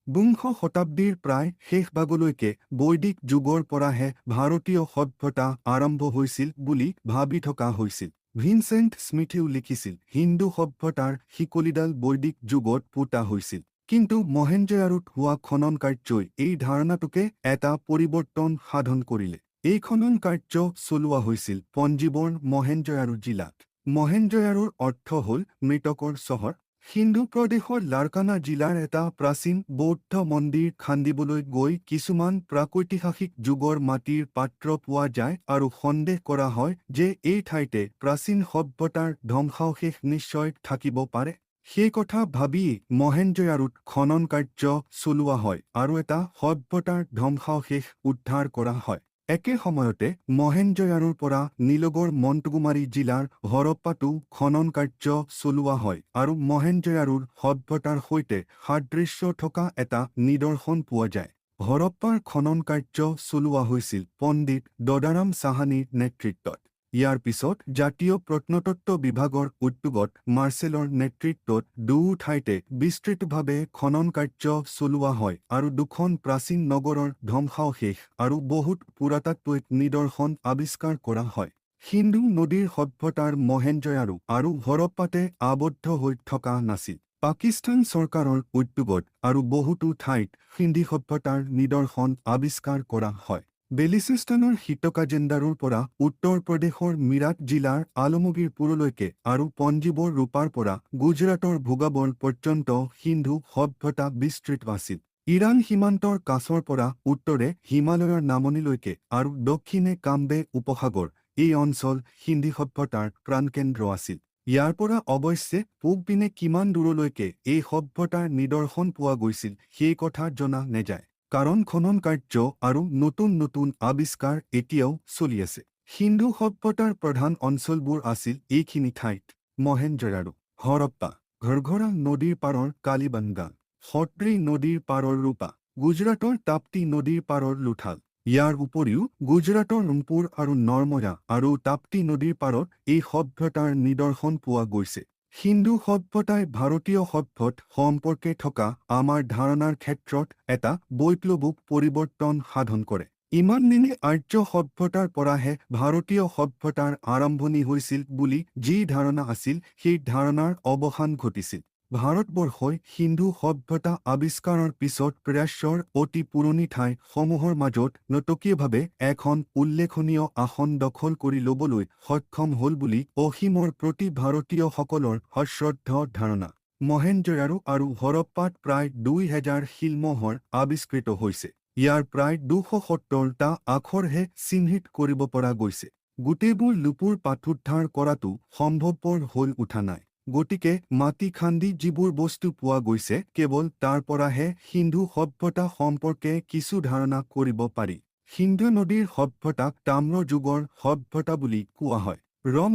বিংশ শতাব্দীৰ প্ৰায় শেষ ভাগলৈকে বৈদিক যুগৰ পৰাহে ভাৰতীয় সভ্যতা আৰম্ভ হৈছিল বুলি ভাবি থকা হৈছিল। ভিনচেণ্ট স্মিথেও লিখিছিল, হিন্দু সভ্যতাৰ শিকলিডাল বৈদিক যুগত পোতা হৈছিল। কিন্তু মহেঞ্জোদাৰোত হোৱা খনন কাৰ্যই এই ধাৰণাটোকে এটা পৰিৱৰ্তন সাধন কৰিলে। এই খনন কাৰ্য চলোৱা হৈছিল পঞ্জীবৰ মহেঞ্জোদাৰো জিলাত। মহেঞ্জোদাৰোৰ অৰ্থ হ'ল মৃতকৰ চহৰ। সিন্ধু প্ৰদেশৰ লাৰকানা জিলাৰ এটা প্ৰাচীন বৌদ্ধ মন্দিৰ খান্দিবলৈ গৈ কিছুমান প্ৰাগৈতিহাসিক যুগৰ মাটিৰ পাত্ৰ পোৱা যায় আৰু সন্দেহ কৰা হয় যে এই ঠাইতে প্ৰাচীন সভ্যতাৰ ধ্বংসাৱশেষ নিশ্চয় থাকিব পাৰে। সেই কথা ভাবিয়েই মহেঞ্জোদাৰোত খনন কাৰ্য চলোৱা হয় আৰু এটা সভ্যতাৰ ধ্বংসাৱশেষ উদ্ধাৰ কৰা হয়। একে সময়তে মহেঞ্জোদাৰোৰ পৰা নীলগড় মণ্টগোমাৰী জিলাৰ হৰপ্পাতো খনন কাৰ্য চলোৱা হয় আৰু মহেঞ্জোদাৰোৰ সভ্যতাৰ সৈতে সাদৃশ্য থকা এটা নিদৰ্শন পোৱা যায়। হৰপ্পাৰ খনন কাৰ্য চলোৱা হৈছিল পণ্ডিত দদাৰাম সাহানীৰ নেতৃত্বত। ইয়াৰ পিছত জাতীয় প্ৰত্নতত্ত্ব বিভাগৰ উদ্যোগত মাৰ্চেলৰ নেতৃত্বত দুয়ো ঠাইতে বিস্তৃতভাৱে খনন কাৰ্য চলোৱা হয় আৰু দুখন প্ৰাচীন নগৰৰ ধ্বংসাৱশেষ আৰু বহুত পুৰাতাত্ত্বিক নিদৰ্শন আৱিষ্কাৰ কৰা হয়। সিন্ধু নদীৰ সভ্যতাৰ মহেঞ্জোদাৰো আৰু হৰপ্পাতে আবদ্ধ হৈ থকা নাছিল। পাকিস্তান চৰকাৰৰ উদ্যোগত আৰু বহুতো ঠাইত সিন্ধি সভ্যতাৰ নিদৰ্শন আৱিষ্কাৰ কৰা হয়। বেলিচিস্তানৰ হিতকাজেণ্ডাৰোৰ পৰা উত্তৰ প্ৰদেশৰ মিৰাট জিলাৰ আলমগীৰপুৰলৈকে আৰু পঞ্জীবৰ ৰূপাৰ পৰা গুজৰাটৰ ভোগাবৰ পৰ্যন্ত সিন্ধু সভ্যতা বিস্তৃত আছিল। ইৰাণ সীমান্তৰ কাছৰ পৰা উত্তৰে হিমালয়ৰ নামনিলৈকে আৰু দক্ষিণে কামবে উপসাগৰ এই অঞ্চল সিন্ধি সভ্যতাৰ প্ৰাণকেন্দ্ৰ আছিল। ইয়াৰ পৰা অৱশ্যে পূবপিনে কিমান দূৰলৈকে এই সভ্যতাৰ নিদৰ্শন পোৱা গৈছিল সেই কথা জনা নাযায়। কাৰণ খনন কাৰ্য আৰু নতুন নতুন আৱিষ্কাৰ এতিয়াও চলি আছে। সিন্ধু সভ্যতাৰ প্ৰধান অঞ্চলবোৰ আছিল এইখিনি ঠাইত: মহেঞ্জোদাৰো, হৰপ্পা, ঘৰঘৰা নদীৰ পাৰৰ কালিবাংগা, সত্ৰী নদীৰ পাৰৰ ৰূপা, গুজৰাটৰ তাপ্তি নদীৰ পাৰৰ লোথাল। ইয়াৰ উপৰিও গুজৰাটৰ ৰংপুৰ আৰু নৰ্মদা আৰু তাপ্তি নদীৰ পাৰত এই সভ্যতাৰ নিদৰ্শন পোৱা গৈছে। সিন্ধু সভ্যতাই ভাৰতীয় সভ্যত সম্পৰ্কে থকা আমাৰ ধাৰণাৰ ক্ষেত্ৰত এটা বৈপ্লৱিক পৰিৱৰ্তন সাধন কৰে। ইমান দিনে আৰ্য সভ্যতাৰ পৰাহে ভাৰতীয় সভ্যতাৰ আৰম্ভণি হৈছিল বুলি যি ধাৰণা আছিল সেই ধাৰণাৰ অৱসান ঘটিছিল। ভাৰতবৰ্ষই সিন্ধু সভ্যতা আৱিষ্কাৰৰ পিছত প্ৰাচ্যৰ অতি পুৰণি ঠাই সমূহৰ মাজত নতকীয়ভাৱে এখন উল্লেখনীয় আসন দখল কৰি ল'বলৈ সক্ষম হ'ল বুলি অসীমৰ প্ৰতি ভাৰতীয়সকলৰ সশ্ৰদ্ধ ধাৰণা। মহেঞ্জোদাৰো আৰু হৰপ্পাত প্ৰায় 2000 শিলমোহৰ আৱিষ্কৃত হৈছে। ইয়াৰ প্ৰায় 270টা আখৰহে চিহ্নিত কৰিব পৰা গৈছে। গোটেইবোৰ লুপুৰ পাঠোদ্ধাৰ কৰাটো সম্ভৱপৰ হৈ উঠা নাই। গতিকে মাটি খান্দি যিবোৰ বস্তু পোৱা গৈছে কেৱল তাৰ পৰাহে সিন্ধু সভ্যতা সম্পৰ্কে কিছু ধাৰণা কৰিব পাৰি। সিন্ধু নদীৰ সভ্যতাক তাম্ৰ যুগৰ সভ্যতা বুলি কোৱা হয়।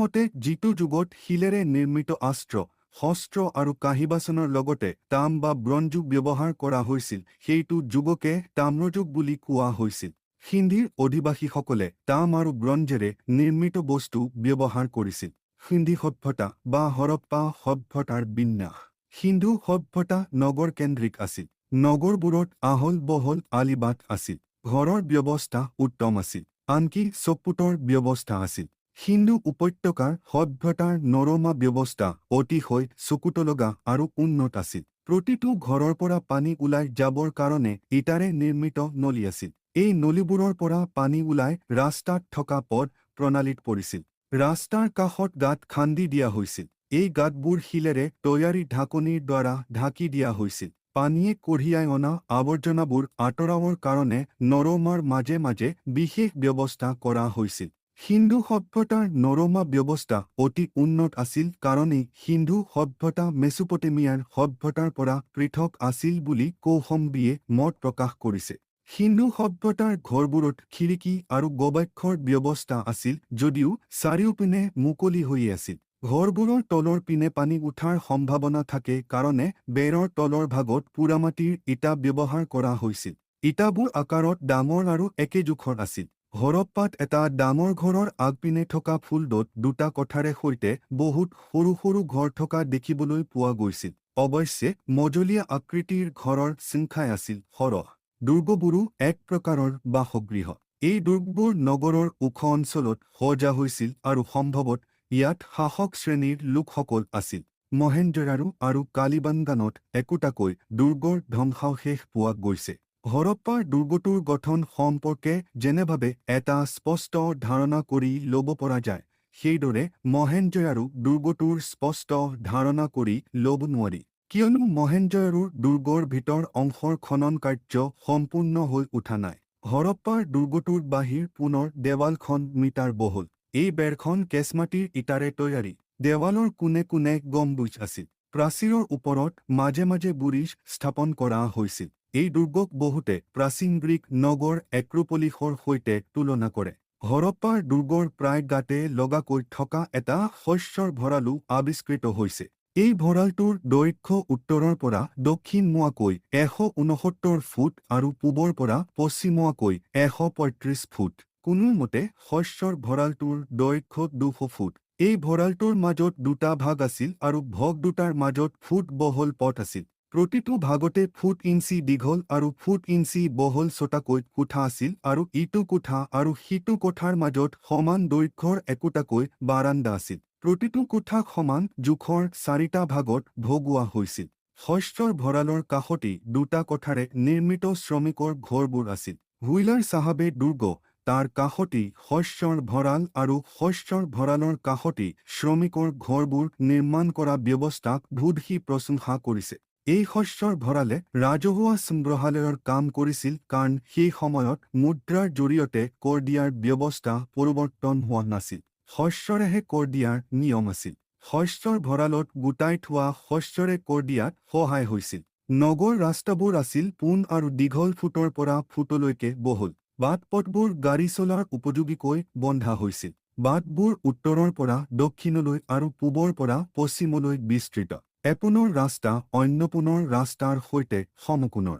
মতে যিটো যুগত শিলেৰে নিৰ্মিত অস্ত্ৰ, শস্ত্ৰ আৰু কাঁহী-বাচনৰ লগতে তাম বা ব্ৰঞ্জো ব্যৱহাৰ কৰা হৈছিল সেইটো যুগকে তাম্ৰযুগ বুলি কোৱা হৈছিল। সিন্ধিৰ অধিবাসীসকলে তাম আৰু ব্ৰঞ্জেৰে নিৰ্মিত বস্তু ব্যৱহাৰ কৰিছিল। সিন্ধি সভ্যতা বা হৰপ্পা সভ্যতাৰ বিন্যাস। সিন্ধু সভ্যতা নগৰকেন্দ্ৰিক আছিল। নগৰবোৰত আহল-বহল আলিবাট আছিল। ঘৰৰ ব্যৱস্থা উত্তম আছিল। আনকি চকুতৰ ব্যৱস্থা আছিল। সিন্ধু উপত্যকাৰ সভ্যতাৰ নৰমা ব্যৱস্থা অতিশয় চকুতলগা আৰু উন্নত আছিল। প্ৰতিটো ঘৰৰ পৰা পানী ওলাই যাবৰ কাৰণে ইটাৰে নিৰ্মিত নলী আছিল। এই নলীবোৰৰ পৰা পানী ওলাই ৰাস্তাত থকা পথ প্ৰণালীত পৰিছিল। ৰাস্তাৰ কাষত গাঁত খান্দি দিয়া হৈছিল। এই গাঁতবোৰ শিলেৰে তৈয়াৰী ঢাকনিৰ দ্বাৰা ঢাকি দিয়া হৈছিল। পানীয়ে কঢ়িয়াই অনা আৱৰ্জনাবোৰ আঁতৰাবৰ কাৰণে নৰমাৰ মাজে মাজে বিশেষ ব্যৱস্থা কৰা হৈছিল। সিন্ধু সভ্যতাৰ নৰমা ব্যৱস্থা অতি উন্নত আছিল কাৰণেই সিন্ধু সভ্যতা মেছোপটেমিয়াৰ সভ্যতাৰ পৰা পৃথক আছিল বুলি কৌশম্বীয়ে মত প্ৰকাশ কৰিছে। সিন্ধু সভ্যতাৰ ঘৰবোৰত খিৰিকী আৰু গবাক্ষৰ ব্যৱস্থা আছিল যদিও চাৰিওপিনে মুকলি হৈ আছিল। ঘৰবোৰৰ তলৰ পিনে পানী উঠাৰ সম্ভাৱনা থাকে কাৰণে বেৰৰ তলৰ ভাগত পোৰামাটিৰ ইটা ব্যৱহাৰ কৰা হৈছিল। ইটাবোৰ আকাৰত ডাঙৰ আৰু একে জোখৰ আছিল। হৰপ্পাত এটা ডাঙৰ ঘৰৰ আগপিনে থকা ফুলডত দুটা কোঠাৰে সৈতে বহুত সৰু সৰু ঘৰ থকা দেখিবলৈ পোৱা গৈছিল। অৱশ্যে মজলীয়া আকৃতিৰ ঘৰৰ শৃংখাই আছিল সৰহ। দুৰ্গবোৰো এক প্ৰকাৰৰ বাসগৃহ। এই দুৰ্গবোৰ নগৰৰ ওখ অঞ্চলত সজা হৈছিল আৰু সম্ভৱত ইয়াত শাসক শ্ৰেণীৰ লোকসকল আছিল। মহেঞ্জোদাৰো আৰু কালিবাংগানত একোটাকৈ দুৰ্গৰ ধ্বংসাৱশেষ পোৱা গৈছে। হৰপ্পাৰ দুৰ্গটোৰ গঠন সম্পৰ্কে যেনেভাৱে এটা স্পষ্ট ধাৰণা কৰি ল'ব পৰা যায়, সেইদৰে মহেঞ্জোদাৰো দুৰ্গটোৰ স্পষ্ট ধাৰণা কৰি ল'ব নোৱাৰি। কিয়নো মহেঞ্জোদাৰোৰ দুৰ্গৰ ভিতৰ অংশৰ খনন কাৰ্য সম্পূৰ্ণ হৈ উঠা নাই। হৰপ্পাৰ দুৰ্গটোৰ বাহিৰ পুনৰ দেৱালখন মিটাৰ বহল। এই বেৰখন কেঁচমাটিৰ ইটাৰে তৈয়াৰী। দেৱালৰ কোণে কোণে গম্বুজ আছিল। প্ৰাচীৰৰ ওপৰত মাজে মাজে বুৰুজ স্থাপন কৰা হৈছিল। এই দুৰ্গক বহুতে প্ৰাচীন গ্ৰীক নগৰ এক্ৰোপলিসৰ সৈতে তুলনা কৰে। হৰপ্পাৰ দুৰ্গৰ প্ৰায় গাতে লগাকৈ থকা এটা শস্যৰ ভঁৰালো আৱিষ্কৃত হৈছে। এই ভঁৰালটোৰ দৈৰ্ঘ্য উত্তৰৰ পৰা দক্ষিণমুৱাকৈ ১৬৯ ফুট আৰু পূবৰ পৰা পশ্চিমমুৱাকৈ ১৩৫ ফুট। কোনোমতে শস্যৰ ভঁৰালটোৰ দৈৰ্ঘ্য ২০০ ফুট। এই ভঁৰালটোৰ মাজত দুটা ভাগ আছিল আৰু ভগ দুটাৰ মাজত ফুট বহল পথ আছিল। প্ৰতিটো ভাগতে ফুট ইঞ্চি দীঘল আৰু ফুট ইঞ্চি বহল ছটাকৈ কোঠা আছিল আৰু ইটো কোঠা আৰু সিটো কোঠাৰ মাজত সমান দৈৰ্ঘ্যৰ একোটাকৈ বাৰাণ্ডা আছিল। প্ৰতিটো কোঠাক সমান জোখৰ ৪টা ভাগত ভগোৱা হৈছিল। শস্যৰ ভঁৰালৰ কাষতেই দুটা কোঠাৰে নিৰ্মিত শ্ৰমিকৰ ঘৰবোৰ আছিল। হুইলাৰ চাহাবে দুৰ্গ, তাৰ কাষতেই শস্যৰ ভঁৰাল আৰু শস্যৰ ভঁৰালৰ কাষতেই শ্ৰমিকৰ ঘৰবোৰ নিৰ্মাণ কৰা ব্যৱস্থাক ভূদহি প্ৰশংসা কৰিছে। এই শস্যৰ ভঁৰালে ৰাজহুৱা সংগ্ৰহালয়ৰ কাম কৰিছিল কাৰণ সেই সময়ত মুদ্ৰাৰ জৰিয়তে কৰ দিয়াৰ ব্যৱস্থা পৰিৱৰ্তন হোৱা নাছিল। শস্যৰেহে কৰ দিয়াৰ নিয়ম আছিল। শস্যৰ ভঁৰালত গোটাই থোৱা শস্যৰে কৰ দিয়াত সহায় হৈছিল। নগৰ ৰাস্তাবোৰ আছিল পোন আৰু দীঘল ফুটৰ পৰা ফুটলৈকে বহল। বাট-পথবোৰ গাড়ী চলাৰ উপযোগীকৈ বন্ধা হৈছিল। বাটবোৰ উত্তৰৰ পৰা দক্ষিণলৈ আৰু পূবৰ পৰা পশ্চিমলৈ বিস্তৃত। এপোনৰ ৰাস্তা অন্যপোনৰ ৰাস্তাৰ সৈতে সমকোণৰ।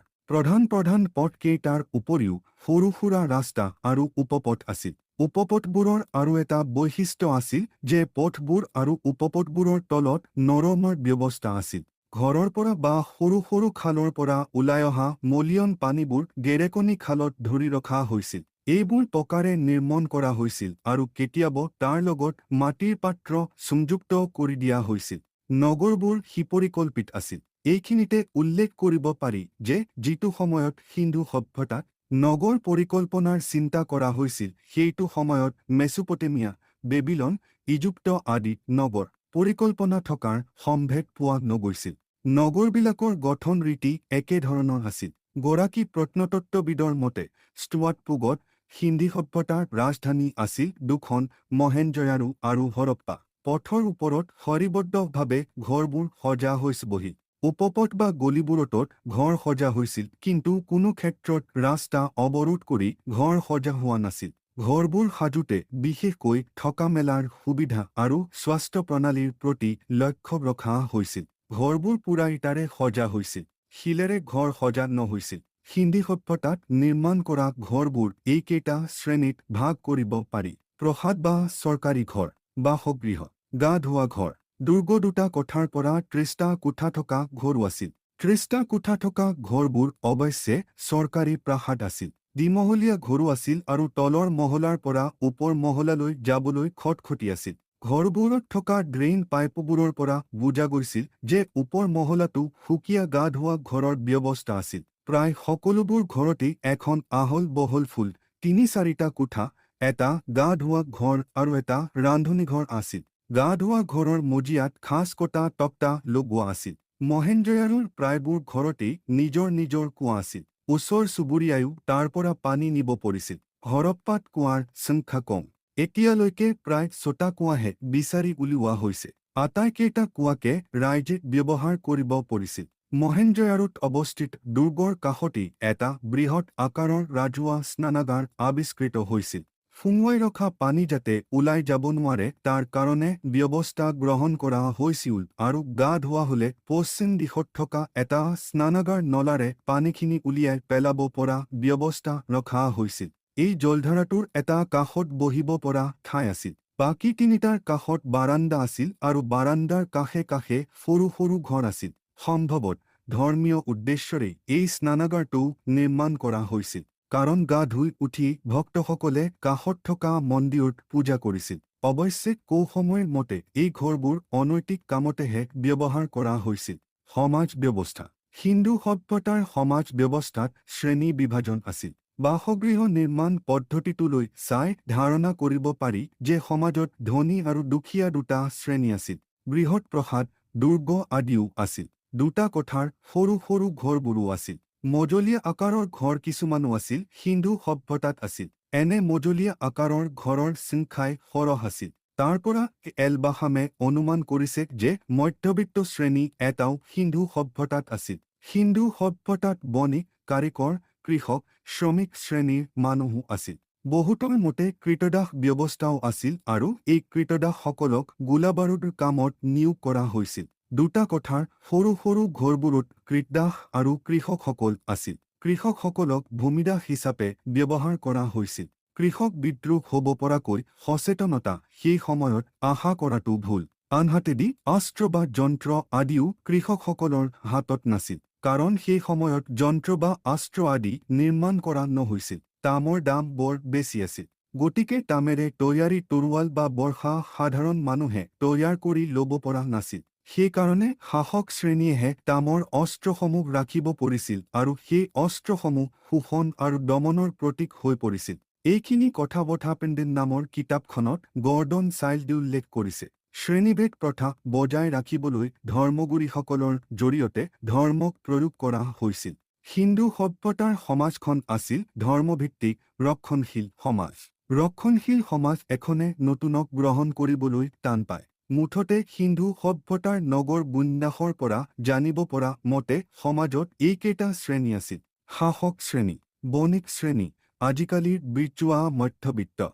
প্ৰধান পথকেইটাৰ উপৰিও সৰু সুৰা ৰাস্তা আৰু উপপথ আছিল। উপপথবোৰৰ আৰু এটা বৈশিষ্ট্য আছিল যে পথবোৰ আৰু উপপথবোৰৰ তলত নৰমৰ ব্যৱস্থা আছিল। ঘৰৰ পৰা বা সৰু সৰু খালৰ পৰা ওলাই অহা মলিয়ন পানীবোৰ গেৰেকনি খালত ধৰি ৰখা হৈছিল। এইবোৰ পকাৰে নিৰ্মাণ কৰা হৈছিল আৰু কেতিয়াবা তাৰ লগত মাটিৰ পাত্ৰ সংযুক্ত কৰি দিয়া হৈছিল। নগৰবোৰ সুপৰিকল্পিত আছিল। এইখিনিতে উল্লেখ কৰিব পাৰি যে যিটো সময়ত সিন্ধু সভ্যতাত নগৰ পৰিকল্পনাৰ চিন্তা কৰা হৈছিল সেইটো সময়ত মেছোপটেমিয়া, বেবিলন, ইজিপ্ত আদিত নগৰ পৰিকল্পনা থকাৰ সম্ভেদ পোৱা নগৈছিল। নগৰবিলাকৰ গঠন ৰীতি একেধৰণৰ আছিল। গৰাকী প্ৰত্নতত্ত্ববিদৰ মতে ষ্টুৱাৰ্ট সিন্ধি সভ্যতাৰ ৰাজধানী আছিল দুখন, মহেঞ্জোদাৰো আৰু হৰপ্পা। পথৰ ওপৰত শাৰীবদ্ধভাৱে ঘৰবোৰ সজা হৈছিল। উপপথ বা গলিবোৰত ঘৰ সজা হৈছিল, কিন্তু কোনো ক্ষেত্ৰত ৰাস্তা অৱৰোধ কৰি ঘৰ সজা হোৱা নাছিল। ঘৰবোৰ সাজোতে বিশেষকৈ থকা মেলাৰ সুবিধা আৰু স্বাস্থ্য প্ৰণালীৰ প্ৰতি লক্ষ্য ৰখা হৈছিল। ঘৰবোৰ পুৰা ইটাৰে সজা হৈছিল। শিলেৰে ঘৰ সজা নহৈছিল। সিন্ধি সভ্যতাত নিৰ্মাণ কৰা ঘৰবোৰ এইকেইটা শ্ৰেণীত ভাগ কৰিব পাৰি। প্ৰসাদ বা চৰকাৰী ঘৰ, বাসগৃহ, গা ধোৱা ঘৰ। দুৰ্গ দুটা কোঠাৰ পৰা ৩০টা কোঠা থকা ঘৰো আছিল। ৩০টা কোঠা থকা ঘৰবোৰ অৱশ্যে চৰকাৰী প্ৰাসাদ আছিল। দ্বিমহলীয়া ঘৰো আছিল আৰু তলৰ মহলাৰ পৰা ওপৰ মহলালৈ যাবলৈ খটখটি আছিল। ঘৰবোৰত থকা ড্ৰেইন পাইপবোৰৰ পৰা বুজা গৈছিল যে ওপৰ মহলাটো সুকীয়া গা ধোৱা ঘৰৰ ব্যৱস্থা আছিল। প্ৰায় সকলোবোৰ ঘৰতেই এখন আহল বহল ফুল ৩-৪টা কোঠা, এটা গা ধোৱা ঘৰ আৰু এটা ৰান্ধনীঘৰ আছিল। গা ধোৱা ঘৰৰ মজিয়াত ঘাঁচ কটা তক্তা লগোৱা আছিল। মহেঞ্জোদাৰোৰ প্ৰায়বোৰ ঘৰতেই নিজৰ নিজৰ কুঁৱা আছিল। ওচৰ চুবুৰীয়ায়ো তাৰ পৰা পানী নিব পৰিছিল। হৰপ্পাত কুঁৱাৰ সংখ্যা কম। এতিয়ালৈকে প্ৰায় ৬টা কুঁৱাহে বিচাৰি উলিওৱা হৈছে। আটাইকেইটা কুঁৱাকে ৰাইজে ব্যৱহাৰ কৰিব পৰিছিল। মহেঞ্জোদাৰোত অৱস্থিত দুৰ্গৰ কাষতেই এটা বৃহৎ আকাৰৰ ৰাজহুৱা স্নানাগাৰ আৱিষ্কৃত হৈছিল। সুমুৱাই ৰখা পানী যাতে ওলাই যাব নোৱাৰে তাৰ কাৰণে ব্যৱস্থা গ্ৰহণ কৰা হৈছিল আৰু গা ধোৱা হ'লে পশ্চিম দিশত থকা এটা স্নানাগাৰ নলাৰে পানীখিনি উলিয়াই পেলাব পৰা ব্যৱস্থা ৰখা হৈছিল। এই জলধাৰাটোৰ এটা কাষত বহিব পৰা ঠাই আছিল। বাকী ৩টাৰ কাষত বাৰাণ্ডা আছিল আৰু বাৰাণ্ডাৰ কাষে কাষে সৰু সৰু ঘৰ আছিল। সম্ভৱত ধৰ্মীয় উদ্দেশ্যৰে এই স্নানাগাৰটো নিৰ্মাণ কৰা হৈছিল। কাৰণ গা ধুই উঠি ভক্তসকলে কাষত থকা মন্দিৰত পূজা কৰিছিল। অৱশ্যে কৌসময়ৰ মতে এই ঘৰবোৰ অনৈতিক কামতেহে ব্যৱহাৰ কৰা হৈছিল। সমাজ ব্যৱস্থা। হিন্দু সভ্যতাৰ সমাজ ব্যৱস্থাত শ্ৰেণী বিভাজন আছিল। বাসগৃহ নিৰ্মাণ পদ্ধতিটোলৈ চাই ধাৰণা কৰিব পাৰি যে সমাজত ধনী আৰু দুখীয়া দুটা শ্ৰেণী আছিল। বৃহৎ প্ৰসাদ, দুৰ্গ আদিও আছিল। দুটা কোঠাৰ সৰু সৰু ঘৰবোৰো আছিল। মজলীয়া আকাৰৰ ঘৰ কিছুমানো আছিল। হিন্দু সভ্যতাত আছিল। এনে মজলীয়া আকাৰৰ ঘৰৰ সংখ্যাই সৰহ আছিল। তাৰ পৰা এলবাহামে অনুমান কৰিছে যে মধ্যবিত্ত শ্ৰেণী এটাও হিন্দু সভ্যতাত আছিল। হিন্দু সভ্যতাত বণিক, কাৰিকৰ, কৃষক, শ্ৰমিক শ্ৰেণীৰ মানুহো আছিল। বহুতৰ মতে কৃতদাস ব্যৱস্থাও আছিল আৰু এই কৃতদাসসকলক গোলাবাৰুদৰ কামত নিয়োগ কৰা হৈছিল। দুটা কোঠাৰ সৰু সৰু ঘৰবোৰত কৃতদাস আৰু কৃষকসকল আছিল। কৃষকসকলক ভূমিদাস হিচাপে ব্যৱহাৰ কৰা হৈছিল। কৃষক বিদ্ৰোহ হ'ব পৰাকৈ সচেতনতা সেই সময়ত আশা কৰাটো ভুল। আনহাতেদি অস্ত্ৰ বা যন্ত্ৰ আদিও কৃষকসকলৰ হাতত নাছিল। কাৰণ সেই সময়ত যন্ত্ৰ বা অস্ত্ৰ আদি নিৰ্মাণ কৰা নহৈছিল। তামৰ দাম বৰ বেছি আছিল। গতিকে তামেৰে তৈয়াৰী তৰোৱাল বা বৰ্ষা সাধাৰণ মানুহে তৈয়াৰ কৰি ল'ব পৰা নাছিল। সেইকাৰণে শাসক শ্ৰেণীয়েহে তামৰ অস্ত্ৰসমূহ ৰাখিব পৰিছিল আৰু সেই অস্ত্ৰসমূহ শোষণ আৰু দমনৰ প্ৰতীক হৈ পৰিছিল। এইখিনি কথা বথাপেণ্ডিন নামৰ কিতাপখনত গৰ্ডন চাইল্ডে উল্লেখ কৰিছে। শ্ৰেণীভেদ প্ৰথা বজাই ৰাখিবলৈ ধৰ্মগুৰুসকলৰ জৰিয়তে ধৰ্মক প্ৰয়োগ কৰা হৈছিল। হিন্দু সভ্যতাৰ সমাজখন আছিল ধৰ্মভিত্তিক ৰক্ষণশীল সমাজ। ৰক্ষণশীল সমাজ এখনে নতুনক গ্ৰহণ কৰিবলৈ টান পায়। মুঠতে হিন্দু সভ্যতাৰ নগৰ বিন্যাসৰ পৰা জানিব পৰা মতে সমাজত এইকেইটা শ্ৰেণী আছিল। শাসক শ্ৰেণী, বণিক শ্ৰেণী, আজিকালিৰ বিজুৱা মধ্যবিত্ত,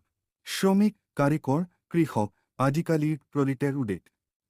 শ্ৰমিক, কাৰিকৰ, কৃষক, আজিকালিৰ প্ৰলিটেৰুডেট।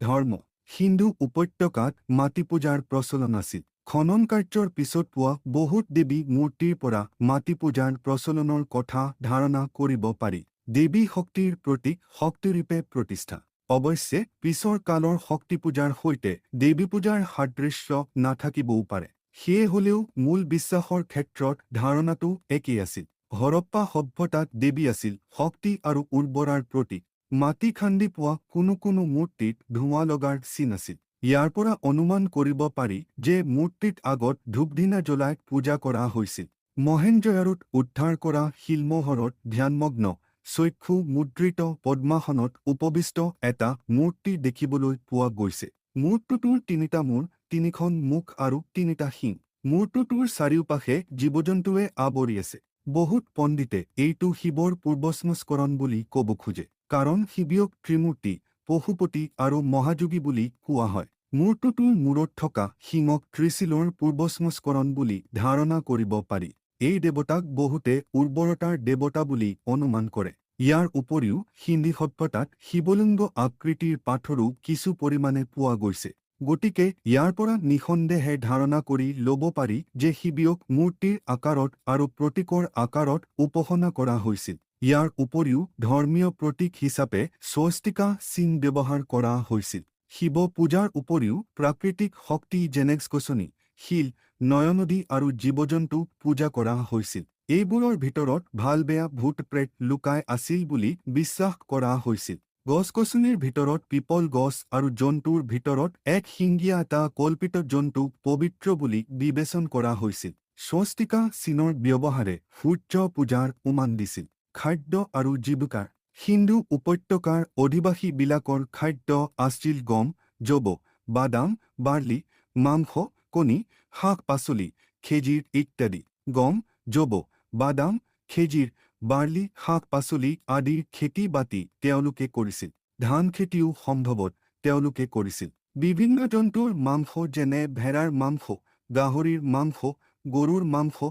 ধৰ্ম। হিন্দু উপত্যকাত মাটি পূজাৰ প্ৰচলন আছিল। খনন কাৰ্যৰ পিছত পোৱা বহুত দেৱী মূৰ্তিৰ পৰা মাটি পূজাৰ প্ৰচলনৰ কথা ধাৰণা কৰিব পাৰি। দেৱী শক্তিৰ প্ৰতীক শক্তিৰূপে প্ৰতিষ্ঠা। অৱশ্যে পিছৰ কালৰ শক্তি পূজাৰ সৈতে দেৱী পূজাৰ সাদৃশ্য নাথাকিবও পাৰে। সেয়ে হ'লেও মূল বিশ্বাসৰ ক্ষেত্ৰত ধাৰণাটো একেই আছিল। হৰপ্পা সভ্যতাত দেৱী আছিল শক্তি আৰু উৰ্বৰাৰ প্ৰতীক। মাটি খান্দি পোৱা কোনো কোনো মূৰ্তিত ধোঁৱা লগাৰ চিন আছিল। ইয়াৰ পৰা অনুমান কৰিব পাৰি যে মূৰ্তিত আগত ধূপ-ধূনা জ্বলাই পূজা কৰা হৈছিল। মহেঞ্জোদাৰোত উদ্ধাৰ কৰা শিলমোহৰত ধ্যানমগ্ন, চক্ষু মুদ্ৰিত পদ্মাসনত উপবিষ্ট এটা মূৰ্তি দেখিবলৈ পোৱা গৈছে। মূৰ্তিটোৰ তিনিটা মূৰ, তিনিখন মুখ আৰু তিনিটা শিং। মূৰ্তিটোৰ চাৰিওপাশে জীৱ-জন্তুৱে আৱৰি আছে। বহুত পণ্ডিতে এইটো শিৱৰ পূৰ্বসংস্কৰণ বুলি ক'ব খোজে। কাৰণ শিৱক ত্ৰিমূৰ্তি, পশুপতি আৰু মহাযোগী বুলি কোৱা হয়। মূৰ্তিটোৰ মূৰত থকা শিঙক ত্ৰিশূলৰ পূৰ্বসংস্কৰণ বুলি ধাৰণা কৰিব পাৰি। এই দেৱতাক বহুতে উৰ্বৰতাৰ দেৱতা বুলি অনুমান কৰে। ইয়াৰ উপৰিও হিন্দী সভ্যতাত শিৱলিংগ আকৃতিৰ পাথৰো কিছু পৰিমাণে পোৱা গৈছে। গতিকে ইয়াৰ পৰা নিঃসন্দেহে ধাৰণা কৰি ল'ব পাৰি যে শিৱক মূৰ্তিৰ আকাৰত আৰু প্ৰতীকৰ আকাৰত উপাসনা কৰা হৈছিল। ইয়াৰ উপৰিও ধৰ্মীয় প্ৰতীক হিচাপে স্বস্তিকা চিহ্ন ব্যৱহাৰ কৰা হৈছিল। শিৱ পূজাৰ উপৰিও প্ৰাকৃতিক শক্তি যেনে গছনি, শিল, নয়নদী আৰু জীৱ-জন্তু পূজা কৰা হৈছিল। এইবোৰৰ ভিতৰত ভাল বেয়া ভূত-প্ৰেত লুকাই আছিল বুলি বিশ্বাস কৰা হৈছিল। গছ-গছনিৰ ভিতৰত পিপল গছ আৰু জন্তুৰ ভিতৰত এক শিঙীয়া এটা কল্পিত জন্তু পবিত্ৰ বুলি বিবেচন কৰা হৈছিল। স্বস্তিকা চিনৰ ব্যৱহাৰে সূৰ্য পূজাৰ উমান দিছিল। খাদ্য আৰু জীৱিকাৰ। হিন্দু উপত্যকাৰ অধিবাসীবিলাকৰ খাদ্য আছিল গম, যব, বাদাম, বাৰ্লি, মাংস, কণী, শাক-পাচলি, খেজুৰ ইত্যাদি। গম, যব, বাদাম, খেজুৰ, বাৰ্লি, শাক-পাচলি আদিৰ খেতি-বাতি তেওঁলোকে কৰিছিল। ধান খেতিও সম্ভৱত তেওঁলোকে কৰিছিল। বিভিন্ন জন্তুৰ মাংস যেনে ভেড়াৰ মাংস, গাহৰিৰ মাংস, গৰুৰ মাংস,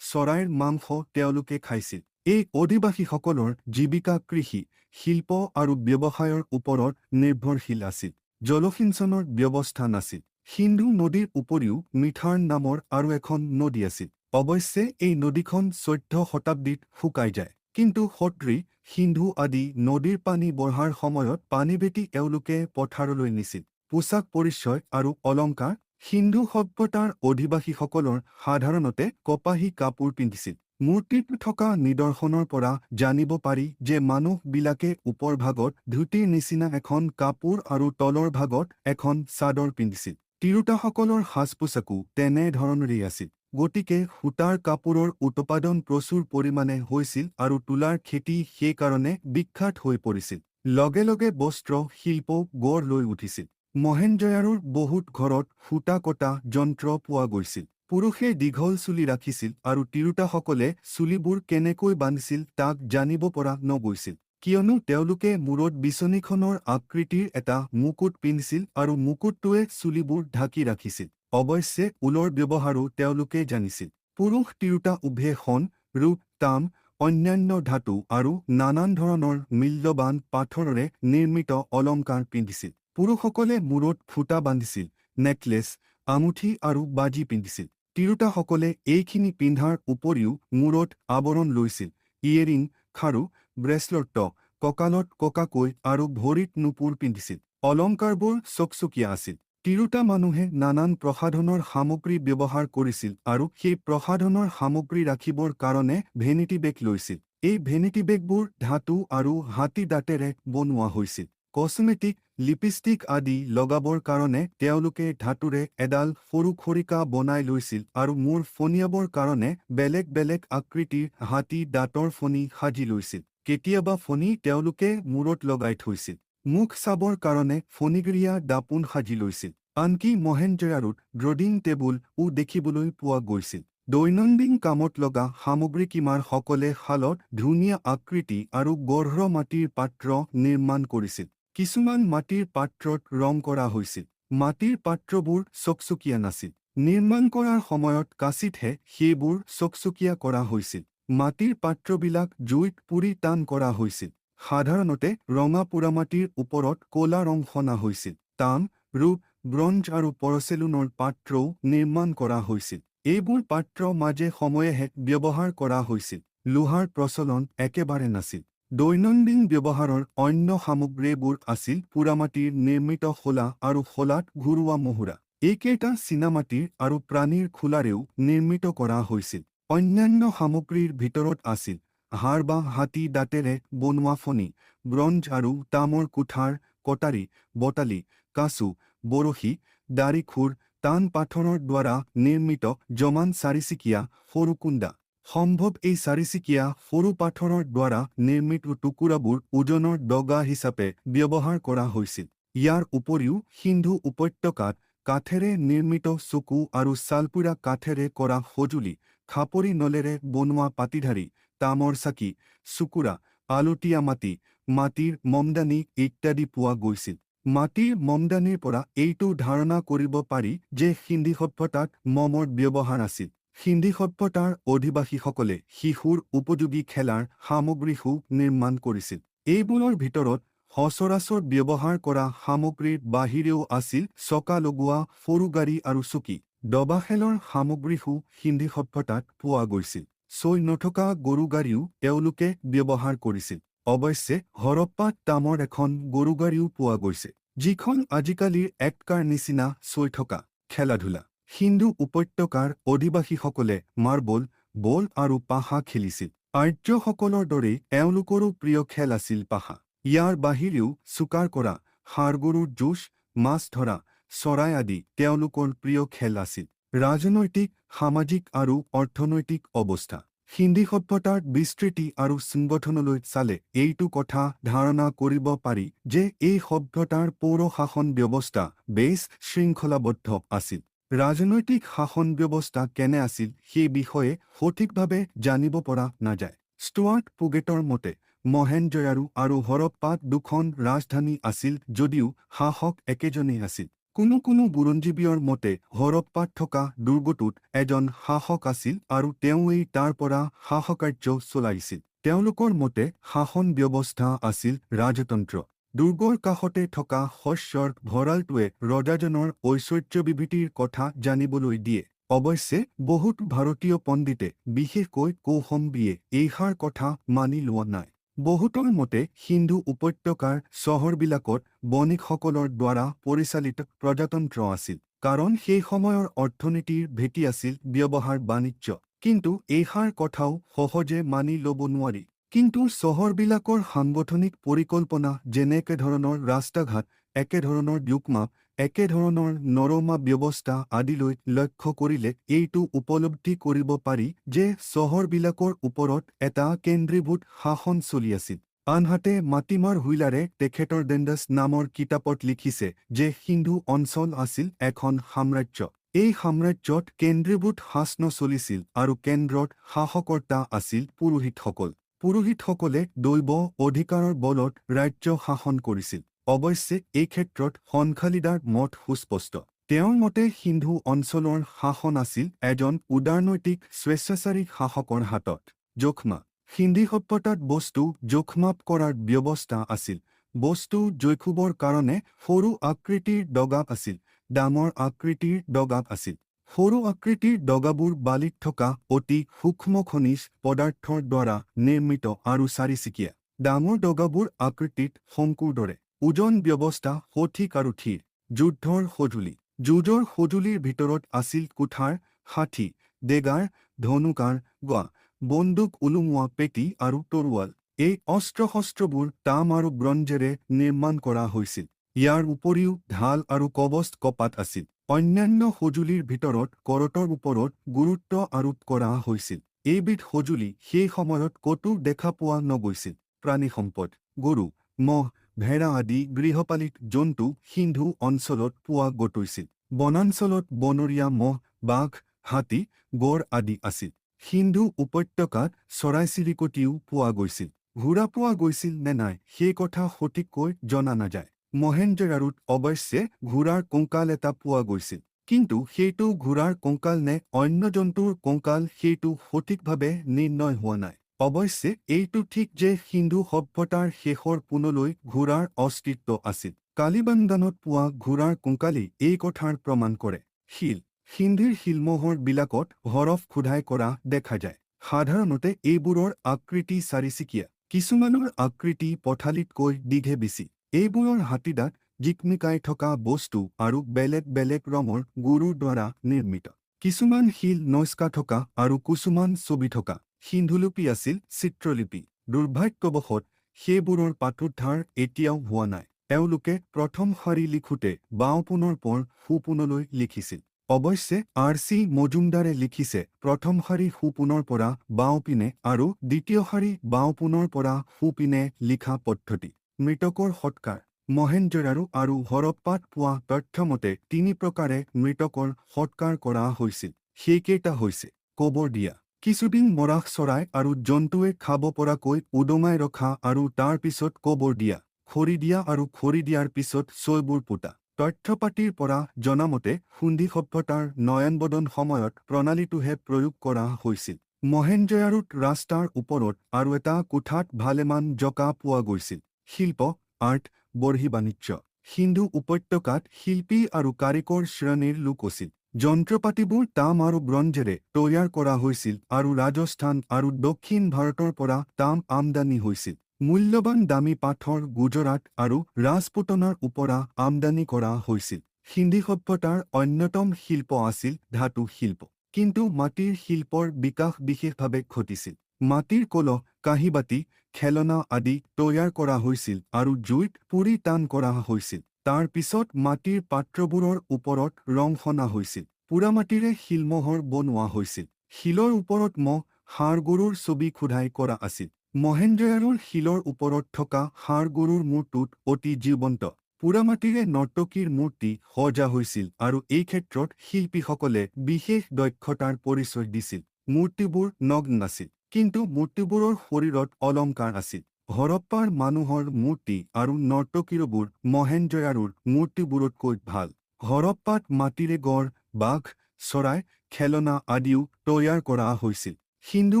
চৰাইৰ মাংস তেওঁলোকে খাইছিল। এই অধিবাসীসকলৰ জীৱিকা কৃষি, শিল্প আৰু ব্যৱসায়ৰ ওপৰত নিৰ্ভৰশীল আছিল। জলসিঞ্চনৰ ব্যৱস্থা নাছিল। সিন্ধু নদীৰ উপৰিও মিথাৰ্ণ নামৰ আৰু এখন নদী আছিল। অৱশ্যে এই নদীখন 14 শতাব্দীত শুকাই যায়। কিন্তু সত্ৰী, সিন্ধু আদি নদীৰ পানী বঢ়াৰ সময়ত পানীভেটি এওঁলোকে পথাৰলৈ নিছিল। পোছাক পৰিচয় আৰু অলংকাৰ। হিন্দু সভ্যতাৰ অধিবাসীসকলৰ সাধাৰণতে কপাহী কাপোৰ পিন্ধিছিল। মূৰ্তিত থকা নিদৰ্শনৰ পৰা জানিব পাৰি যে মানুহবিলাকে ওপৰ ভাগত ধুতিৰ নিচিনা এখন কাপোৰ আৰু তলৰ ভাগত এখন চাদৰ পিন্ধিছিল। তিৰোতাসকলৰ সাজ পোছাকো তেনে ধৰণৰেই আছিল। গতিকে সূতাৰ কাপোৰৰ উৎপাদন প্ৰচুৰ পৰিমাণে হৈছিল আৰু তুলাৰ খেতি সেইকাৰণে বিখ্যাত হৈ পৰিছিল। লগে লগে বস্ত্ৰ শিল্পও গঢ় লৈ উঠিছিল। মহেঞ্জোদাৰোৰ বহুত ঘৰত সূতা কটা যন্ত্ৰ পোৱা গৈছিল। পুৰুষে দীঘল চুলি ৰাখিছিল আৰু তিৰোতাসকলে চুলিবোৰ কেনেকৈ বান্ধিছিল তাক জানিব পৰা নগৈছিল, কিয়নো তেওঁলোকে মূৰত বিচনীখনৰ আকৃতিৰ এটা মুকুট পিন্ধিছিল আৰু মুকুটটোৱে চুলিবোৰ ঢাকি ৰাখিছিল। অৱশ্যে ঊলৰ ব্যৱহাৰো তেওঁলোকে জানিছিল। পুৰুষ তিৰোতা উভয়ে সোণ, ৰূপ, তাম, অন্যান্য ধাতু আৰু নানান ধৰণৰ মূল্যৱান পাথৰেৰে নিৰ্মিত অলংকাৰ পিন্ধিছিল। পুৰুষসকলে মূৰত ফুটা বান্ধিছিল, নেকলেছ, আঙুঠি আৰু বাজি পিন্ধিছিল। তিৰোতাসকলে এইখিনি পিন্ধাৰ উপৰিও মূৰত আৱৰণ লৈছিল, ইয়েৰিং, খাৰু, ব্ৰেচলেট, কঁকালত ককাকৈ আৰু ভৰিত নুপুৰ পিন্ধিছিল। অলংকাৰবোৰ চকচকীয়া আছিল। তিৰোতা মানুহে নানান প্ৰসাধনৰ সামগ্ৰী ব্যৱহাৰ কৰিছিল আৰু সেই প্ৰসাধনৰ সামগ্ৰী ৰাখিবৰ কাৰণে ভেনিটি বেগ লৈছিল। এই ভেনিটি বেগবোৰ ধাতু আৰু হাতী দাঁতেৰে বনোৱা হৈছিল। কছমেটিক, লিপষ্টিক আদি লগাবৰ কাৰণে তেওঁলোকে ধাতুৰে এডাল সৰু খৰিকা বনাই লৈছিল আৰু মূৰ ফণিয়াবৰ কাৰণে বেলেগ বেলেগ আকৃতিৰ হাতী দাঁতৰ ফণি সাজি লৈছিল। কেতিয়াবা ফণি তেওঁলোকে মূৰত লগাই থৈছিল। মুখ চাবৰ কাৰণে ফণিগিৰিয়া দাপোন সাজি লৈছিল। আনকি মহেঞ্জোদাৰোত ড্ৰেছিং টেবুলও দেখিবলৈ পোৱা গৈছিল। দৈনন্দিন কামত লগা সামগ্ৰীকিমাৰসকলে শালত ধুনীয়া আকৃতি আৰু গঢ় মাটিৰ পাত্ৰ নিৰ্মাণ কৰিছিল। কিছুমান মাটিৰ পাত্ৰত ৰং কৰা হৈছিল। মাটিৰ পাত্ৰবোৰ চকচকীয়া নাছিল। নিৰ্মাণ কৰাৰ সময়ত কাঁচিতহে সেইবোৰ চকচকীয়া কৰা হৈছিল। মাটিৰ পাত্ৰবিলাক জুইত পুৰি টান কৰা হৈছিল। সাধাৰণতে ৰঙা পোৰামাটিৰ ওপৰত ক'লা ৰং সনা হৈছিল। তাম, ৰূপ, ব্ৰঞ্জ আৰু পৰচেলুনৰ পাত্ৰও নিৰ্মাণ কৰা হৈছিল। এইবোৰ পাত্ৰ মাজে সময়েহে ব্যৱহাৰ কৰা হৈছিল। লোহাৰ প্ৰচলন একেবাৰে নাছিল। দৈনন্দিন ব্যৱহাৰৰ অন্য সামগ্ৰীবোৰ আছিল পোৰামাটিৰ নিৰ্মিত শলা আৰু শলাত ঘূৰোৱা মহুৰা। এইকেইটা চীনামাটিৰ আৰু প্ৰাণীৰ খোলাৰেও নিৰ্মিত কৰা হৈছিল। অন্যান্য সামগ্ৰীৰ ভিতৰত আছিল হাড় বা হাতী দাঁতেৰে বনোৱা ফণি, ব্ৰঞ্জ আৰু তামৰ কুঠাৰ, কটাৰী, বটালি, কাঁচু, বৰশী, দাঢ়িখুৰ, টান পাথৰৰ দ্বাৰা নিৰ্মিত জমান চাৰিচিকীয়া সৰু কুন্দা। সম্ভৱ এই চাৰিচিকীয়া সৰু পাথৰৰ দ্বাৰা নিৰ্মিত টুকুৰাবোৰ ওজনৰ দগা হিচাপে ব্যৱহাৰ কৰা হৈছিল। ইয়াৰ উপৰিও সিন্ধু উপত্যকাত কাঠেৰে নিৰ্মিত চকু আৰু ছালপুৰা কাঠেৰে কৰা সঁজুলি, খাপৰি নলেৰে বনোৱা পাটিধাৰী, তামৰ চাকি, চুকুৰা, আলতীয়া মাটি, মাটিৰ মমদানি ইত্যাদি পোৱা গৈছিল। মাটিৰ মমদানিৰ পৰা এইটো ধাৰণা কৰিব পাৰি যে সিন্ধি সভ্যতাত মমৰ ব্যৱহাৰ আছিল। সিন্ধি সভ্যতাৰ অধিবাসীসকলে শিশুৰ উপযোগী খেলাৰ সামগ্ৰীও নিৰ্মাণ কৰিছিল। এইবোৰৰ ভিতৰত সচৰাচৰ ব্যৱহাৰ কৰা সামগ্ৰীৰ বাহিৰেও আছিল চকা লগোৱা সৰু গাড়ী আৰু চকী। দবাখেলৰ সামগ্ৰীও সিন্ধি সভ্যতাত পোৱা গৈছিল। ছৈ নথকা গৰু গাড়ীও তেওঁলোকে ব্যৱহাৰ কৰিছিল। অৱশ্যে হৰপ্পাত তামৰ এখন গৰু গাড়ীও পোৱা গৈছে, যিখন আজিকালিৰ এককাৰ নিচিনা ছৈ থকা। খেলা-ধূলা। সিন্ধু উপত্যকাৰ অধিবাসীসকলে মাৰ্বল, বল আৰু পাশা খেলিছিল। আৰ্যসকলৰ দৰেই এওঁলোকৰো প্ৰিয় খেল আছিল পাশা। ইয়াৰ বাহিৰেও চুকাৰ কৰা, ষাঁড় গৰুৰ যুঁজ, মাছ ধৰা, চৰাই আদি তেওঁলোকৰ প্ৰিয় খেল আছিল। ৰাজনৈতিক, সামাজিক আৰু অৰ্থনৈতিক অৱস্থা। সিন্ধি সভ্যতাৰ বিস্তৃতি আৰু সংগঠনলৈ চালে এইটো কথা ধাৰণা কৰিব পাৰি যে এই সভ্যতাৰ পৌৰ শাসন ব্যৱস্থা বেছ শৃংখলাবদ্ধ আছিল। ৰাজনৈতিক শাসন ব্যৱস্থা কেনে আছিল সেই বিষয়ে সঠিকভাৱে জানিব পৰা নাযায়। ষ্টুৱাৰ্ট পুগেটৰ মতে মহেঞ্জোদাৰো আৰু হৰপ্পাত দুখন ৰাজধানী আছিল যদিও শাসক একেজনেই আছিল। কোনো কোনো বুৰঞ্জীবিদৰ মতে হৰপ্পাত থকা দুৰ্গটোত এজন শাসক আছিল আৰু তেওঁৱেই তাৰ পৰা শাসকাৰ্য চলাইছিল। তেওঁলোকৰ মতে শাসন ব্যৱস্থা আছিল ৰাজতন্ত্ৰ। দুৰ্গৰ কাষতে থকা শস্যৰ ভঁৰালটোৱে ৰজাজনৰ ঐশ্বৰ্যবিভূতিৰ কথা জানিবলৈ দিয়ে। অৱশ্যে বহুত ভাৰতীয় পণ্ডিতে, বিশেষকৈ কৌশম্বীয়ে এইষাৰ কথা মানি লোৱা নাই। বহুতৰ মতে সিন্ধু উপত্যকাৰ চহৰবিলাকত বণিকসকলৰ দ্বাৰা পৰিচালিত প্ৰজাতন্ত্ৰ আছিল। কাৰণ সেই সময়ৰ অৰ্থনীতিৰ ভেটি আছিল ব্যৱহাৰ বাণিজ্য। কিন্তু এইষাৰ কথাও সহজে মানি ল'ব নোৱাৰি। কিন্তু চহৰবিলাকৰ সাংগঠনিক পৰিকল্পনা, যেনে একেধৰণৰ ৰাস্তাঘাট, একেধৰণৰ দিউকমাপ, একেধৰণৰ নৰমা ব্যৱস্থা আদিলৈ লক্ষ্য কৰিলে এইটো উপলব্ধি কৰিব পাৰি যে চহৰবিলাকৰ ওপৰত এটা কেন্দ্ৰীভূত শাসন চলি আছিল। আনহাতে মাটিমাৰ হুইলাৰে তেখেতৰ ডেণ্ডাছ নামৰ কিতাপত লিখিছে যে সিন্ধু অঞ্চল আছিল এখন সাম্ৰাজ্য। এই সাম্ৰাজ্যত কেন্দ্ৰীভূত শাসন চলিছিল আৰু কেন্দ্ৰত শাসকৰ্তা আছিল পুৰোহিতসকল। পুৰোহিতসকলে দৈৱ অধিকাৰৰ বলত ৰাজ্য শাসন কৰিছিল। অৱশ্যে এই ক্ষেত্ৰত খনখালিদাৰ মত সুস্পষ্ট। তেওঁৰ মতে সিন্ধু অঞ্চলৰ শাসন আছিল এজন উদাৰনৈতিক স্বেচ্ছাচাৰী শাসকৰ হাতত। জোখমা সিন্ধি সভ্যতাত বস্তু জোখমাপ কৰাৰ ব্যৱস্থা আছিল। বস্তু জৈখুবৰ কাৰণে সৰু আকৃতিৰ দগাব আছিল, ডাঙৰ আকৃতিৰ দগাব আছিল। সৰু আকৃতিৰ দগাবোৰ বালিত থকা অতি সূক্ষ্ম খনিজ পদাৰ্থৰ দ্বাৰা নিৰ্মিত আৰু চাৰিচিকীয়া। ডাঙৰ দগাবোৰ আকৃতিত শংকুৰ দৰে। ওজন ব্যৱস্থা সঠিক আৰু থিৰ। যুদ্ধৰ সঁজুলি। যুঁজৰ সঁজুলিৰ ভিতৰত আছিল কুঠাৰ, ষাঠি, ডেগাৰ, ধনুকাৰ, গোৱা, বন্দুক ওলোমোৱা পেটি আৰু তৰোৱাল। এই অস্ত্ৰ-শস্ত্ৰবোৰ তাম আৰু ব্ৰঞ্জেৰে নিৰ্মাণ কৰা হৈছিল। ইয়াৰ উপৰিও ঢাল আৰু কৱচ কপাত আছিল। অন্যান্য সঁজুলিৰ ভিতৰত কৰতৰ ওপৰত গুৰুত্ব আৰোপ কৰা হৈছিল। এইবিধ সঁজুলি সেই সময়ত ক'তো দেখা পোৱা নগৈছিল। প্ৰাণী সম্পদ। গৰু, মহ, ভেড়া আদি গৃহপালিত জন্তু সিন্ধু অঞ্চলত পোৱা গৈছিল। বনাঞ্চলত বনৰীয়া মহ, বাঘ, হাতী, গড় আদি আছিল। সিন্ধু উপত্যকাত চৰাই-চিৰিকটিও পোৱা গৈছিল। ঘোঁৰা পোৱা গৈছিল নে নাই সেই কথা সঠিককৈ জনা নাযায়। মহেঞ্জোদাৰোত অৱশ্যে ঘোঁৰাৰ কংকাল এটা পোৱা গৈছিল। কিন্তু সেইটো ঘোঁৰাৰ কংকাল নে অন্য জন্তুৰ কংকাল সেইটো সঠিকভাৱে নিৰ্ণয় হোৱা নাই। অৱশ্যে এইটো ঠিক যে সিন্ধু সভ্যতাৰ শেষৰ পোনলৈ ঘোঁৰাৰ অস্তিত্ব আছিল। কালিবাংগানত পোৱা ঘোঁৰাৰ কংকালেই এই কথাৰ প্ৰমাণ কৰে। শিল। সিন্ধিৰ শিলমোহৰবিলাকত হৰফ খোদাই কৰা দেখা যায়। সাধাৰণতে এইবোৰৰ আকৃতি চাৰিচিকীয়া। কিছুমানৰ আকৃতি পথালিতকৈ দীঘে বেছি। এইবোৰৰ হাতীদাঁত, জিকমিকাই থকা বস্তু আৰু বেলেগ বেলেগ ৰঙৰ গুৰুৰ দ্বাৰা নিৰ্মিত। কিছুমান শিল নস্কা থকা আৰু কিছুমান ছবি থকা। সিন্ধুলিপি আছিল চিত্ৰলিপি। দুৰ্ভাগ্যবশত সেইবোৰৰ পাঠোদ্ধাৰ এতিয়াও হোৱা নাই। তেওঁলোকে প্ৰথম শাৰী লিখোঁতে বাওঁপোনৰ পৰা সোঁপোনলৈ লিখিছিল। অৱশ্যে R.C. মজুমদাৰে লিখিছে প্ৰথম শাৰী সোঁপোনৰ পৰা বাওঁপিনে আৰু দ্বিতীয় শাৰী বাওঁপোনৰ পৰা সোঁপিনে লিখা পদ্ধতি। মৃতকৰ সৎকাৰ। মহেঞ্জোদাৰো আৰু হৰপ্পাত পোৱা তথ্যমতে ৩ প্ৰকাৰে মৃতকৰ সৎকাৰ কৰা হৈছিল। সেইকেইটা হৈছে: কবৰ দিয়া। কিছুদিন মৰাশ চৰাই আৰু জন্তুৱে খাব পৰাকৈ উদঙাই ৰখা আৰু তাৰ পিছত কবৰ দিয়া। খৰি দিয়া আৰু খৰি দিয়াৰ পিছত ছৈবোৰ পোতা। তথ্যপাতিৰ পৰা জনামতে সিন্ধি সভ্যতাৰ নয়নবদন সময়ত প্ৰণালীটোহে প্ৰয়োগ কৰা হৈছিল। মহেঞ্জোদাৰোত ৰাস্তাৰ ওপৰত আৰু এটা কোঠাত ভালেমান জঁকা পোৱা গৈছিল। শিল্প, আৰ্ট, বৰ্হি-বাণিজ্য। সিন্ধু উপত্যকাত শিল্পী আৰু কাৰিকৰ শ্ৰেণীৰ লোক আছিল। যন্ত্ৰপাতিবোৰ তাম আৰু ব্ৰঞ্জেৰে তৈয়াৰ কৰা হৈছিল আৰু ৰাজস্থান আৰু দক্ষিণ ভাৰতৰ পৰা তাম আমদানি হৈছিল। মূল্যৱান দামী পাথৰ গুজৰাট আৰু ৰাজপুতনাৰ পৰা আমদানি কৰা হৈছিল। সিন্ধি সভ্যতাৰ অন্যতম শিল্প আছিল ধাতু শিল্প। কিন্তু মাটিৰ শিল্পৰ বিকাশ বিশেষভাৱে ঘটিছিল। মাটিৰ কলহ, কাঁহী-বাতি, খেলনা আদি তৈয়াৰ কৰা হৈছিল আৰু জুইত পুৰি টান কৰা হৈছিল। তাৰ পিছত মাটিৰ পাত্ৰবোৰৰ ওপৰত ৰং সনা হৈছিল। পোৰামাটিৰে শিলমোহৰ বনোৱা হৈছিল। শিলৰ ওপৰত মহ, ষাঁড় গৰুৰ ছবি খোদাই কৰা আছিল। মহেঞ্জোদাৰোৰ শিলৰ ওপৰত থকা ষাঁড় গৰুৰ মূৰটোত অতি জীৱন্ত। পোৰামাটিৰে নৰ্তকীৰ মূৰ্তি সজা হৈছিল আৰু এই ক্ষেত্ৰত শিল্পীসকলে বিশেষ দক্ষতাৰ পৰিচয় দিছিল। মূৰ্তিবোৰ নগ্ন নাছিল, কিন্তু মূৰ্তিবোৰৰ শৰীৰত অলংকাৰ আছিল। হৰপ্পাৰ মানুহৰ মূৰ্তি আৰু নৰ্তকীৰবোৰ মহেঞ্জোদাৰোৰ মূৰ্তিবোৰতকৈ ভাল। হৰপ্পাত মাটিৰে গড়, বাঘ, চৰাই, খেলনা আদিও তৈয়াৰ কৰা হৈছিল। সিন্ধু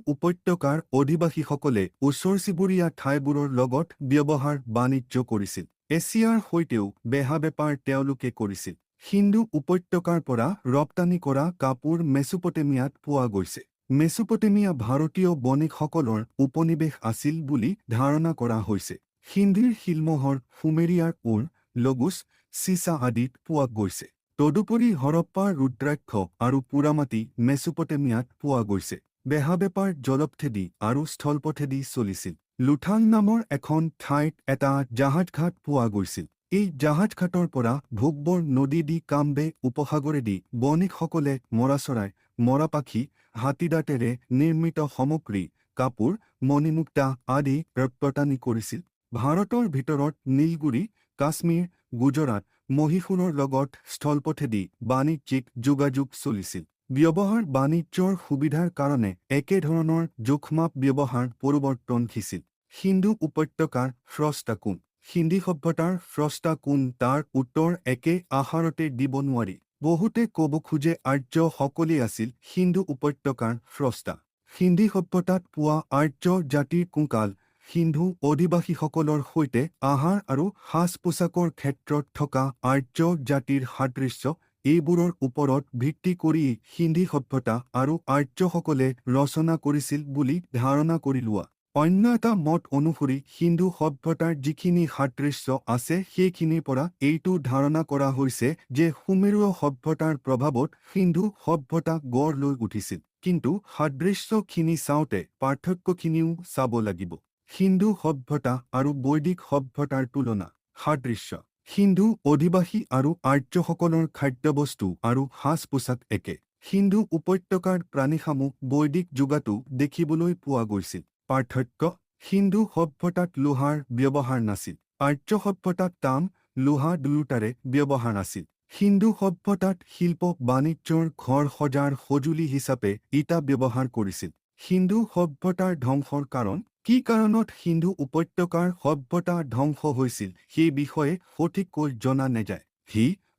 উপত্যকাৰ অধিবাসীসকলে ওচৰ চুবুৰীয়া ঠাইবোৰৰ লগত ব্যৱহাৰ বাণিজ্য কৰিছিল। এছিয়াৰ সৈতেও বেহা বেপাৰ তেওঁলোকে কৰিছিল। সিন্ধু উপত্যকাৰ পৰা ৰপ্তানি কৰা কাপোৰ মেছোপটেমিয়াত পোৱা গৈছে। মেছোপটেমিয়া ভাৰতীয় বণিকসকলৰ উপনিৱেশ আছিল বুলি ধাৰণা কৰা হৈছে। সিন্ধিৰ শিলমোহৰ সুমেৰিয়াৰ উৰ, লগোছ, চিছা আদিত পোৱা গৈছে। তদুপৰি হৰপ্পাৰ ৰুদ্ৰাক্ষ আৰু পোৰামাটি মেছোপটেমিয়াত পোৱা গৈছে। বেহা বেপাৰ জলপথেদি আৰু স্থলপথেদি চলিছিল। লুথাং নামৰ এখন ঠাইত এটা জাহাজঘাট পোৱা গৈছিল। এই জাহাজঘাটৰ পৰা ভোগবৰ নদী দি কামবে উপসাগৰেদি বণিকসকলে মৰা চৰাই, মৰা পাখি, হাতীদাঁতেৰে নিৰ্মিত সামগ্ৰী, কাপোৰ, মণিমুক্তা আদি ৰপ্তানি কৰিছিল। ভাৰতৰ ভিতৰত নীলগুৰি, কাশ্মীৰ, গুজৰাট, মহীশূৰৰ লগত স্থলপথেদি বাণিজ্যিক যোগাযোগ চলিছিল। ব্যৱহাৰ বাণিজ্যৰ সুবিধাৰ কাৰণে একেধৰণৰ জোখমাপ ব্যৱহাৰ পৰিৱৰ্তন খিছিল। সিন্ধু উপত্যকাৰ স্ৰষ্টা কোন? সিন্ধি সভ্যতাৰ স্ৰষ্টা কোন তাৰ উত্তৰ একে আষাৰতে দিব নোৱাৰি। বহুতে ক'ব খোজে আৰ্যসকলেই আছিল সিন্ধু উপত্যকাৰ স্ৰষ্টা। সিন্ধি সভ্যতাত পোৱা আৰ্য জাতিৰ কঙ্কাল, সিন্ধু অধিবাসীসকলৰ সৈতে আহাৰ আৰু সাজ পোছাকৰ ক্ষেত্ৰত থকা আৰ্য জাতিৰ সাদৃশ্য, এইবোৰৰ ওপৰত ভিত্তি কৰি সিন্ধি সভ্যতা আৰু আৰ্যসকলে ৰচনা কৰিছিল বুলি ধাৰণা কৰি লোৱা। অন্য এটা মত অনুসৰি সিন্ধু সভ্যতাৰ যিখিনি সাদৃশ্য আছে সেইখিনিৰ পৰা এইটো ধাৰণা কৰা হৈছে যে সুমেৰুয় সভ্যতাৰ প্ৰভাৱত সিন্ধু সভ্যতা গঢ় লৈ উঠিছিল। কিন্তু সাদৃশ্যখিনি চাওঁতে পাৰ্থক্যখিনিও চাব লাগিব। সিন্ধু সভ্যতা আৰু বৈদিক সভ্যতাৰ তুলনা। সাদৃশ্য। সিন্ধু অধিবাসী আৰু আৰ্যসকলৰ খাদ্যবস্তু আৰু সাজ পোছাক একে। সিন্ধু উপত্যকাৰ প্ৰাণীসমূহ বৈদিক যুগতো দেখিবলৈ পোৱা গৈছিল। পাৰ্থক্য। সিন্ধু সভ্যতাত লোহাৰ ব্যৱহাৰ নাছিল। আৰ্য সভ্যতাত তাম, লোহা দুয়োটাৰে ব্যৱহাৰ আছিল। সিন্ধু সভ্যতাত শিল্প বাণিজ্যৰ ঘৰ সজাৰ সঁজুলি হিচাপে ইটা ব্যৱহাৰ কৰিছিল। সিন্ধু সভ্যতাৰ ধ্বংসৰ কাৰণ। কি কাৰণত সিন্ধু উপত্যকাৰ সভ্যতা ধ্বংস হৈছিল সেই বিষয়ে সঠিককৈ জনা নাযায়।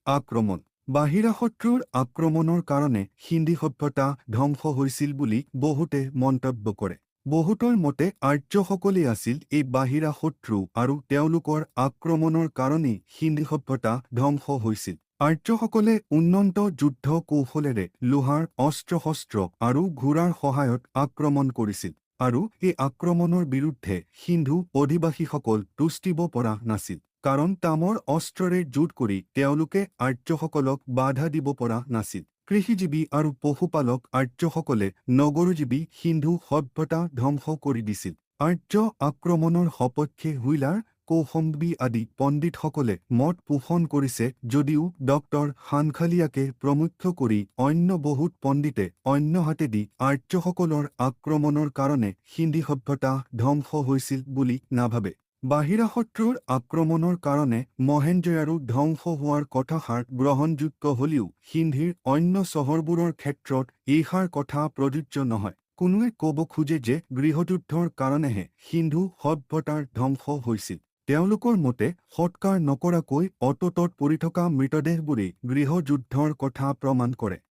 আক্ৰমণ। বাহিৰা শত্ৰুৰ আক্ৰমণৰ কাৰণে সিন্ধি সভ্যতা ধ্বংস হৈছিল বুলি বহুতে মন্তব্য কৰে। বহুতৰ মতে আৰ্যসকলেই আছিল এই বাহিৰা শত্ৰু আৰু তেওঁলোকৰ আক্ৰমণৰ কাৰণেই সিন্ধি সভ্যতা ধ্বংস হৈছিল। আৰ্যসকলে উন্নত যুদ্ধ কৌশলেৰে লোহাৰ অস্ত্ৰ-শস্ত্ৰ আৰু ঘোঁৰাৰ সহায়ত আক্ৰমণ কৰিছিল আৰু এই আক্ৰমণৰ বিৰুদ্ধে সিন্ধু অধিবাসীসকল তুষ্টিব পৰা নাছিল। কাৰণ তামৰ অস্ত্ৰৰে যুদ্ধ কৰি তেওঁলোকে আৰ্যসকলক বাধা দিব পৰা নাছিল। কৃষিজীৱী আৰু পশুপালক আৰ্যসকলে নগৰজীৱী সিন্ধু সভ্যতা ধ্বংস কৰি দিছিল। আৰ্য আক্ৰমণৰ সপক্ষে হুইলাৰ, কৌশম্বী আদি পণ্ডিতসকলে মত পোষণ কৰিছে যদিও ডক্টৰ সানখালিয়াকে প্ৰমুখ্য কৰি অন্য বহুত পণ্ডিতে অন্য হাতেদি আৰ্যসকলৰ আক্ৰমণৰ কাৰণে সিন্ধি সভ্যতা ধ্বংস হৈছিল বুলি নাভাবে। বাহিৰা শত্ৰুৰ আক্ৰমণৰ কাৰণে মহেঞ্জোদাৰো ধ্বংস হোৱাৰ কথাষাৰ গ্ৰহণযোগ্য হ'লেও সিন্ধিৰ অন্য চহৰবোৰৰ ক্ষেত্ৰত এইষাৰ কথা প্ৰযোজ্য নহয়। কোনোৱে ক'ব খোজে যে গৃহযুদ্ধৰ কাৰণেহে সিন্ধু সভ্যতাৰ ধ্বংস হৈছিল। তেওঁলোকৰ মতে সৎকাৰ নকৰাকৈ অততত পৰি থকা মৃতদেহবোৰে গৃহযুদ্ধৰ কথা প্ৰমাণ কৰে।